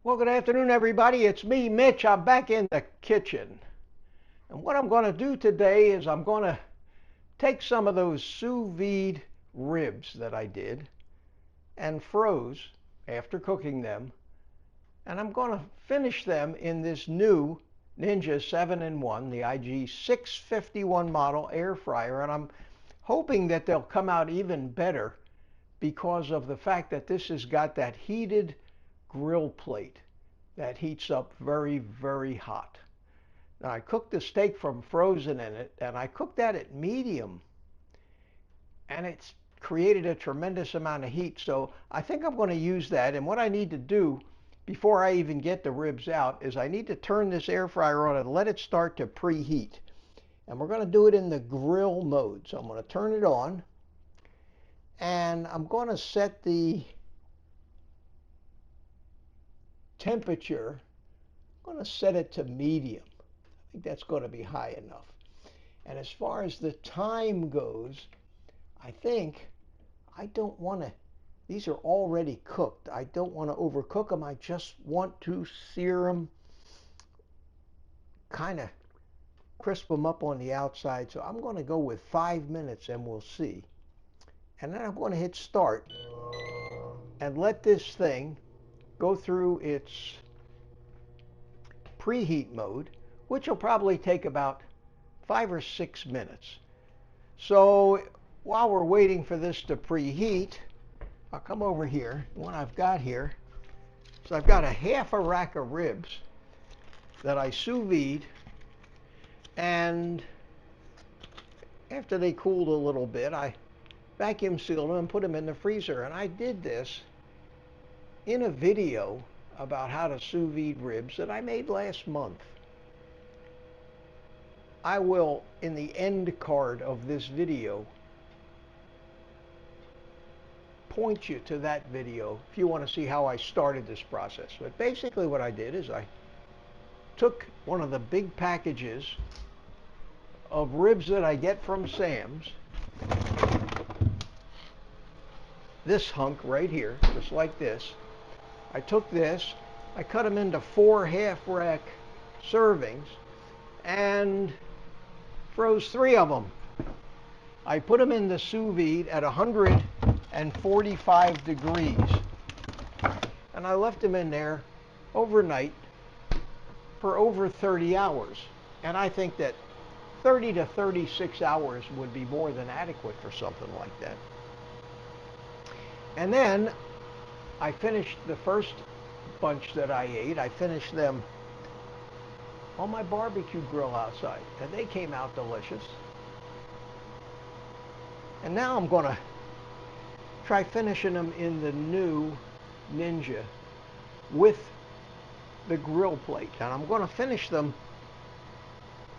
Well, good afternoon, everybody. It's me, Mitch. I'm back in the kitchen. And what I'm going to do today is I'm going to take some of those sous vide ribs that I did and froze after cooking them. And I'm going to finish them in this new Ninja 7-in-1, the IG 651 model air fryer. And I'm hoping that they'll come out even better because of the fact that this has got that heated grill plate that heats up very, very hot. Now I cooked the steak from frozen in it, and I cooked that at medium, and it's created a tremendous amount of heat. So I think I'm going to use that. And what I need to do before I even get the ribs out is I need to turn this air fryer on and let it start to preheat. And we're going to do it in the grill mode. So I'm going to turn it on, and I'm going to set the temperature. I'm going to set it to medium. I think that's going to be high enough. And as far as the time goes, I think I don't want to, these are already cooked. I don't want to overcook them. I just want to sear them, kind of crisp them up on the outside. So I'm going to go with 5 minutes and we'll see. And then I'm going to hit start and let this thing go through its preheat mode, which will probably take about 5 or 6 minutes. So while we're waiting for this to preheat, I'll come over here. What I've got here, so I've got a half a rack of ribs that I sous vide, and after they cooled a little bit, I vacuum sealed them and put them in the freezer. And I did this in a video about how to sous vide ribs that I made last month. I will, in the end card of this video, point you to that video if you want to see how I started this process. But basically what I did is I took one of the big packages of ribs that I get from Sam's, this hunk right here, just like this. I took this, I cut them into 4 half-rack servings and froze 3 of them. I put them in the sous vide at 145 degrees, and I left them in there overnight for over 30 hours. And I think that 30 to 36 hours would be more than adequate for something like that. And then I finished the first bunch that I ate. I finished them on my barbecue grill outside, and they came out delicious. And now I'm going to try finishing them in the new Ninja with the grill plate. And I'm going to finish them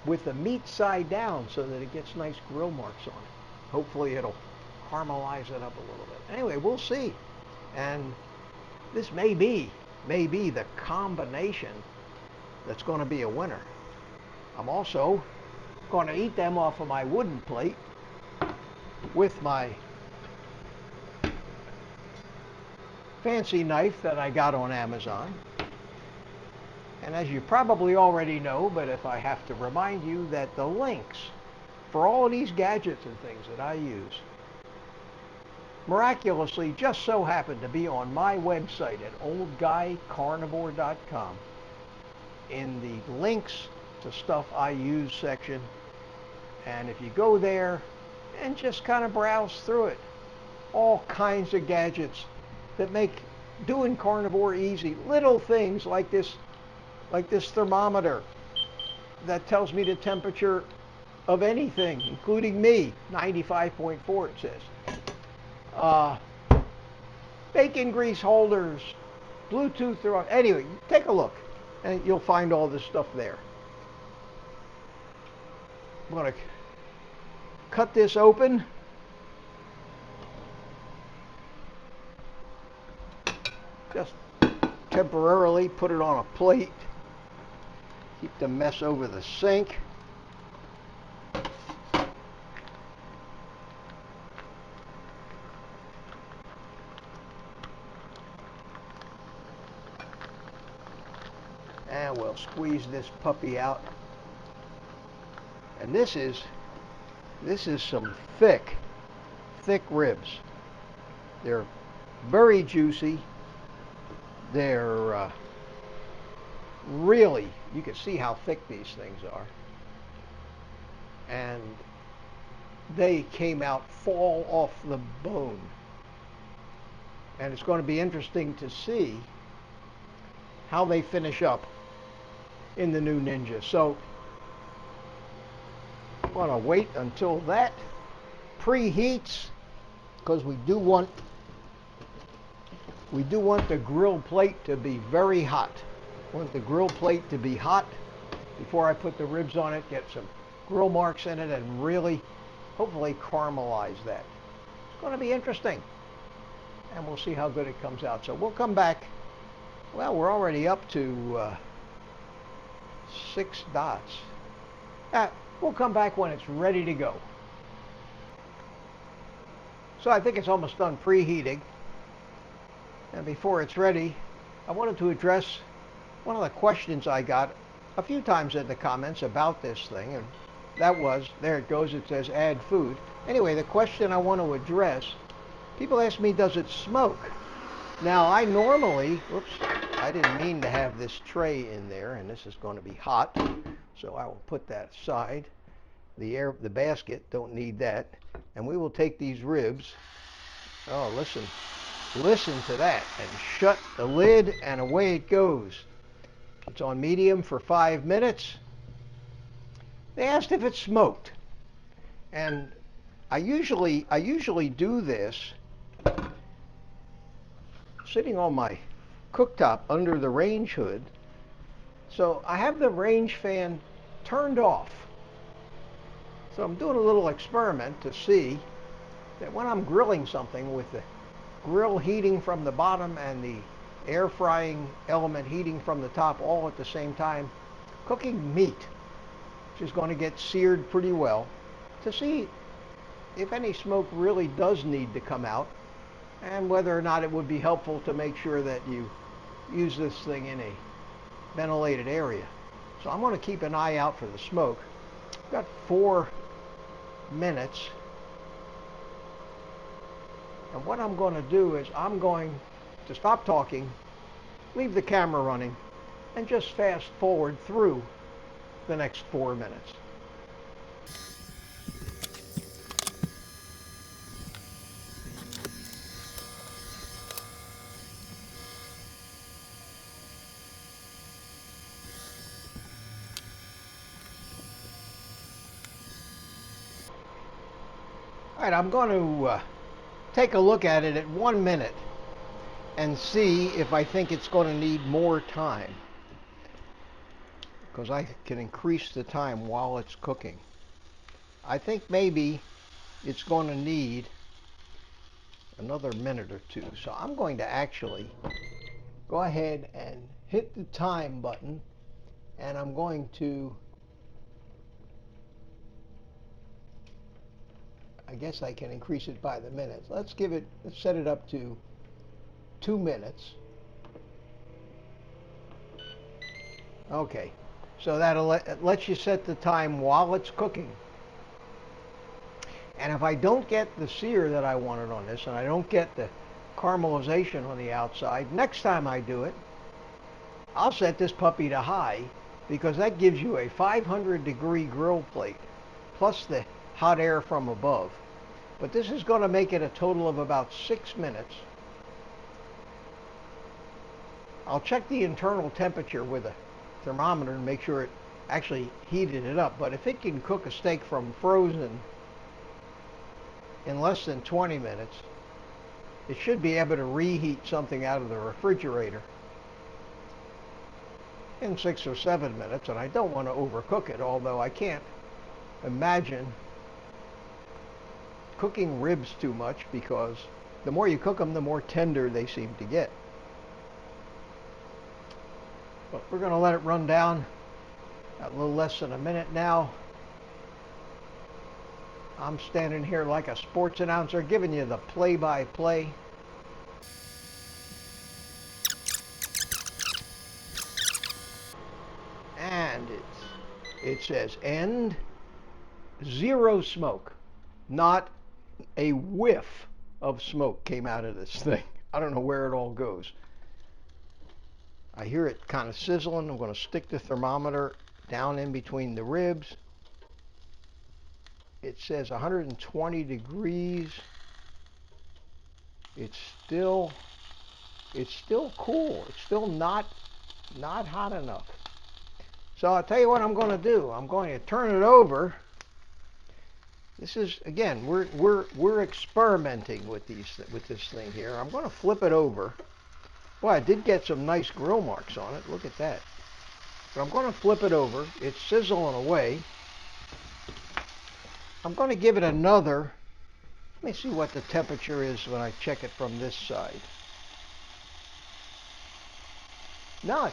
with the meat side down so that it gets nice grill marks on it. Hopefully it'll caramelize it up a little bit. Anyway, we'll see. And this may be the combination that's going to be a winner. I'm also going to eat them off of my wooden plate with my fancy knife that I got on Amazon. And as you probably already know, but if I have to remind you, that the links for all of these gadgets and things that I use miraculously just so happen to be on my website at oldguycarnivore.com in the links to stuff I use section. And if you go there and just kind of browse through it, all kinds of gadgets that make doing carnivore easy. Little things like this thermometer that tells me the temperature of anything, including me. 95.4 it says. Bacon grease holders, Bluetooth thermometer. Anyway, take a look and you'll find all this stuff there. I'm going to cut this open. Just temporarily put it on a plate. Keep the mess over the sink. And we'll squeeze this puppy out. And this is some thick ribs. They're very juicy. They're really, you can see how thick these things are. And they came out fall off the bone. And it's going to be interesting to see how they finish up in the new Ninja. So I'm going to wait until that preheats, because we do want the grill plate to be very hot. I want the grill plate to be hot before I put the ribs on it, get some grill marks in it, and really hopefully caramelize that. It's going to be interesting, and we'll see how good it comes out. So we'll come back. Well, we're already up to 6 dots. We'll come back when it's ready to go. So I think it's almost done preheating. And before it's ready, I wanted to address one of the questions I got a few times in the comments about this thing. And that was, there it goes, it says add food. Anyway, the question I want to address, people ask me, does it smoke? Now, I normally, whoops, I didn't mean to have this tray in there, and this is going to be hot, so I will put that aside. The basket, don't need that. And we will take these ribs. Oh, listen to that, and shut the lid, and away it goes. It's on medium for 5 minutes. They asked if it smoked, and I usually do this sitting on my cooktop under the range hood. So I have the range fan turned off. So I'm doing a little experiment to see that when I'm grilling something with the grill heating from the bottom and the air frying element heating from the top all at the same time, cooking meat, which is going to get seared pretty well, to see if any smoke really does need to come out, and whether or not it would be helpful to make sure that you use this thing in a ventilated area. So I'm going to keep an eye out for the smoke. I've got 4 minutes. And what I'm going to do is I'm going to stop talking, leave the camera running, and just fast forward through the next 4 minutes. All right, I'm going to take a look at it at 1 minute and see if I think it's going to need more time, because I can increase the time while it's cooking. I think maybe it's going to need another minute or 2. So I'm going to actually go ahead and hit the time button, and I'm going to, I guess I can increase it by the minutes. Let's set it up to 2 minutes. Okay, so it lets you set the time while it's cooking. And if I don't get the sear that I wanted on this, and I don't get the caramelization on the outside, next time I do it, I'll set this puppy to high, because that gives you a 500-degree grill plate, plus the hot air from above. But this is going to make it a total of about 6 minutes. I'll check the internal temperature with a thermometer and make sure it actually heated it up. But if it can cook a steak from frozen in less than 20 minutes, it should be able to reheat something out of the refrigerator in 6 or 7 minutes. And I don't want to overcook it, although I can't imagine cooking ribs too much, because the more you cook them, the more tender they seem to get. But we're going to let it run down a little less than a minute now. I'm standing here like a sports announcer giving you the play-by-play. it says end, zero smoke. Not a whiff of smoke came out of this thing. I don't know where it all goes. I hear it kind of sizzling. I'm going to stick the thermometer down in between the ribs. It says 120 degrees. It's still cool. It's still not hot enough. So I'll tell you what I'm going to do. I'm going to turn it over. This is, again, we're experimenting with this thing here. I'm going to flip it over. Boy, I did get some nice grill marks on it. Look at that. But I'm going to flip it over. It's sizzling away. I'm going to give it another. Let me see what the temperature is when I check it from this side. No,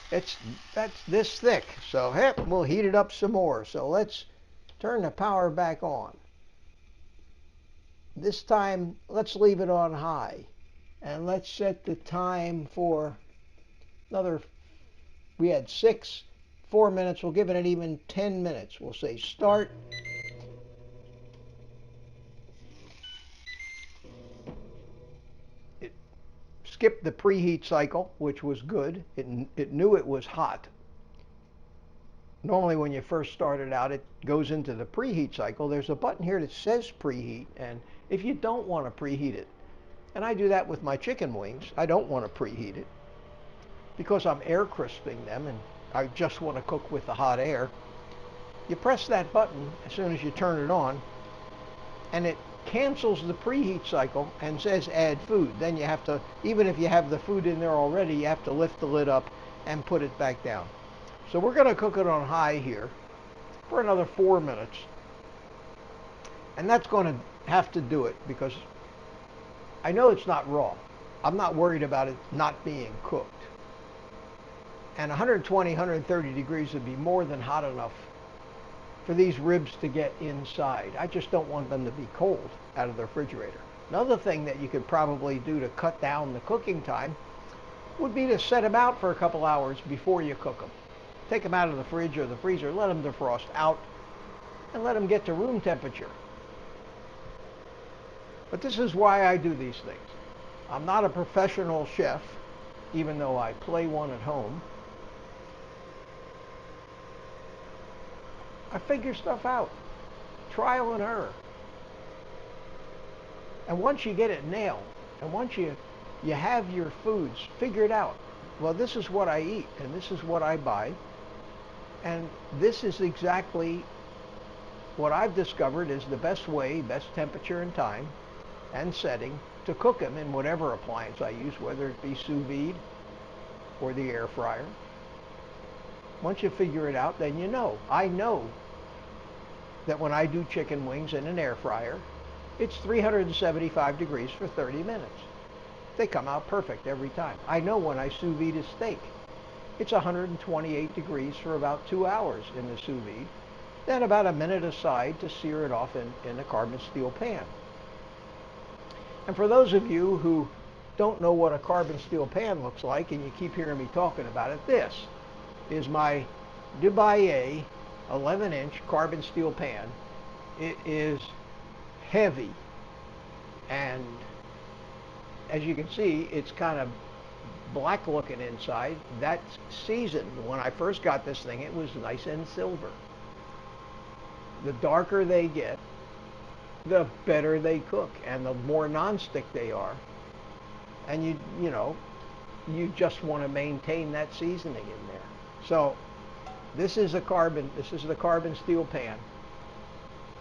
that's this thick. So, hey, we'll heat it up some more. So let's turn the power back on. This time, let's leave it on high. And let's set the time for another, we had 4 minutes. We'll give it an even 10 minutes. We'll say start. It skipped the preheat cycle, which was good. It knew it was hot. Normally when you first start it out, it goes into the preheat cycle. There's a button here that says preheat, and if you don't want to preheat it, and I do that with my chicken wings, I don't want to preheat it because I'm air crisping them and I just want to cook with the hot air. You press that button as soon as you turn it on, and it cancels the preheat cycle and says add food. Then you have to, even if you have the food in there already, you have to lift the lid up and put it back down. So we're going to cook it on high here for another 4 minutes. And that's going to have to do it because I know it's not raw. I'm not worried about it not being cooked. And 120, 130 degrees would be more than hot enough for these ribs to get inside. I just don't want them to be cold out of the refrigerator. Another thing that you could probably do to cut down the cooking time would be to set them out for a couple hours before you cook them. Take them out of the fridge or the freezer, let them defrost out, and let them get to room temperature. But this is why I do these things. I'm not a professional chef, even though I play one at home. I figure stuff out. Trial and error. And once you get it nailed, and once you have your foods figured out, well, this is what I eat, and this is what I buy, and this is exactly what I've discovered is the best way, best temperature and time and setting to cook them in whatever appliance I use, whether it be sous vide or the air fryer. Once you figure it out, then you know. I know that when I do chicken wings in an air fryer, it's 375 degrees for 30 minutes. They come out perfect every time. I know when I sous vide a steak, it's 128 degrees for about 2 hours in the sous vide, then about a minute aside to sear it off in a carbon steel pan. And for those of you who don't know what a carbon steel pan looks like, and you keep hearing me talking about it, this is my Dubai 11-inch carbon steel pan. It is heavy, and as you can see, it's kind of black looking inside. That's seasoned. When I first got this thing, it was nice and silver. The darker they get, the better they cook, and the more nonstick they are. And you just want to maintain that seasoning in there. So this is the carbon steel pan.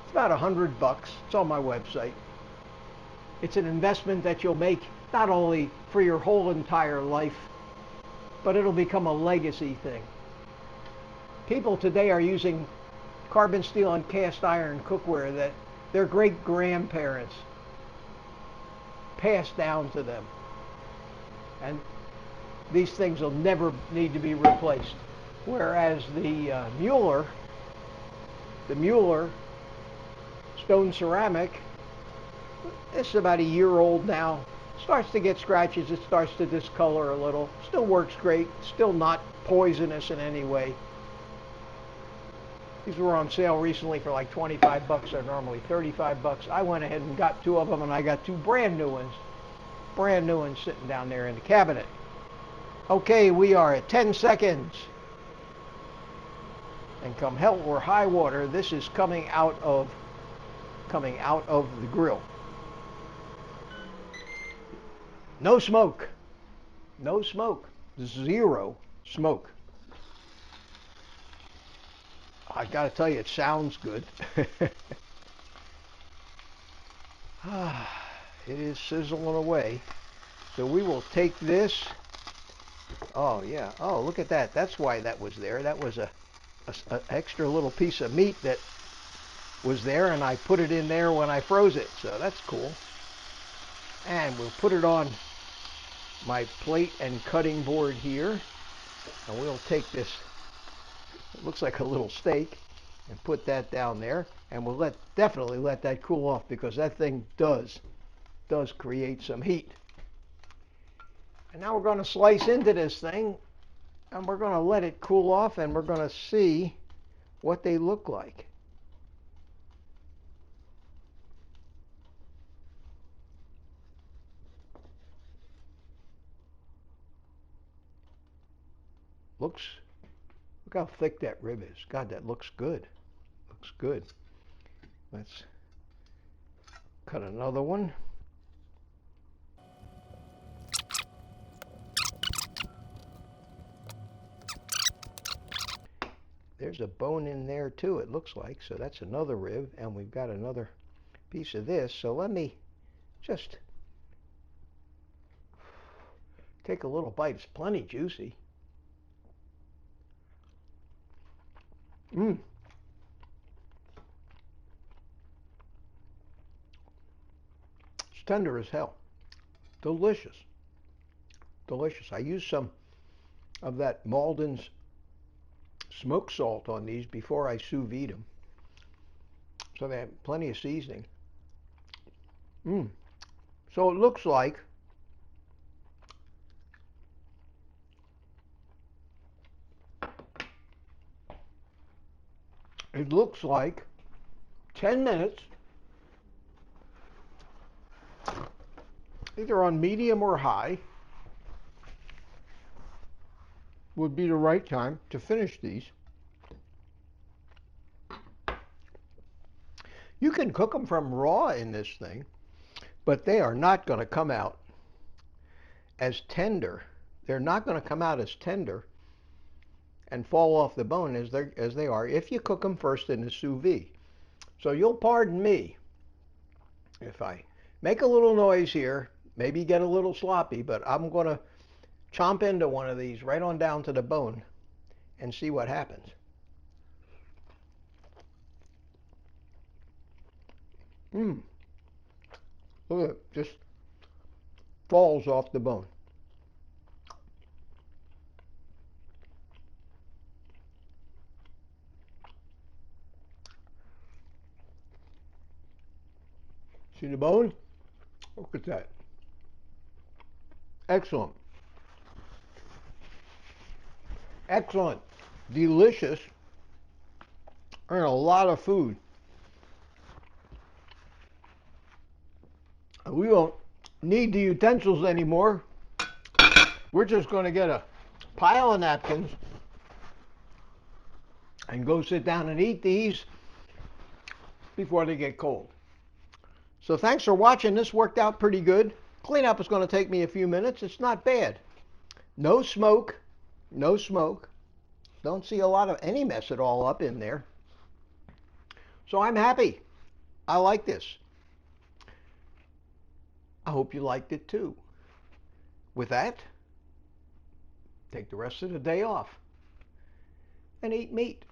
It's about $100. It's on my website. It's an investment that you'll make not only for your whole entire life, but it'll become a legacy thing. People today are using carbon steel and cast iron cookware that their great-grandparents passed down to them. And these things will never need to be replaced. Whereas the Mueller stone ceramic, it's about a year old now. Starts to get scratches, it starts to discolor a little. Still works great, still not poisonous in any way. These were on sale recently for like 25 bucks. They're normally 35 bucks. I went ahead and got two of them, and I got two brand new ones. Brand new ones sitting down there in the cabinet. Okay, we are at 10 seconds. And come hell or high water, this is coming out of the grill. No smoke. No smoke. Zero smoke. I gotta tell you, it sounds good. It is sizzling away. So we will take this. Oh yeah. Oh, look at that. That's why that was there. That was a extra little piece of meat that was there, and I put it in there when I froze it. So that's cool. And we'll put it on my plate and cutting board here. And we'll take this, it looks like a little steak, and put that down there. And we'll definitely let that cool off, because that thing does create some heat. And now we're going to slice into this thing, and we're going to let it cool off, and we're going to see what they look like. Look how thick that rib is. God, that looks good. Looks good. Let's cut another one. There's a bone in there too, it looks like. So that's another rib, and we've got another piece of this. So let me just take a little bite. It's plenty juicy. It's tender as hell. Delicious. Delicious. I used some of that Malden's smoked salt on these before I sous vide them. So they have plenty of seasoning. So it looks like It looks like 10 minutes, either on medium or high, would be the right time to finish these. You can cook them from raw in this thing, but they are not going to come out as tender. They're not going to come out as tender and fall off the bone as they are if you cook them first in the sous vide. So you'll pardon me if I make a little noise here, maybe get a little sloppy, but I'm going to chomp into one of these right on down to the bone and see what happens. Look at it, just falls off the bone. See the bone? Look at that. Excellent. Excellent. Delicious. And a lot of food. We won't need the utensils anymore. We're just going to get a pile of napkins and go sit down and eat these before they get cold. So thanks for watching. This worked out pretty good. Cleanup is going to take me a few minutes. It's not bad. No smoke. No smoke. Don't see a lot of any mess at all up in there. So I'm happy. I like this. I hope you liked it too. With that, take the rest of the day off and eat meat.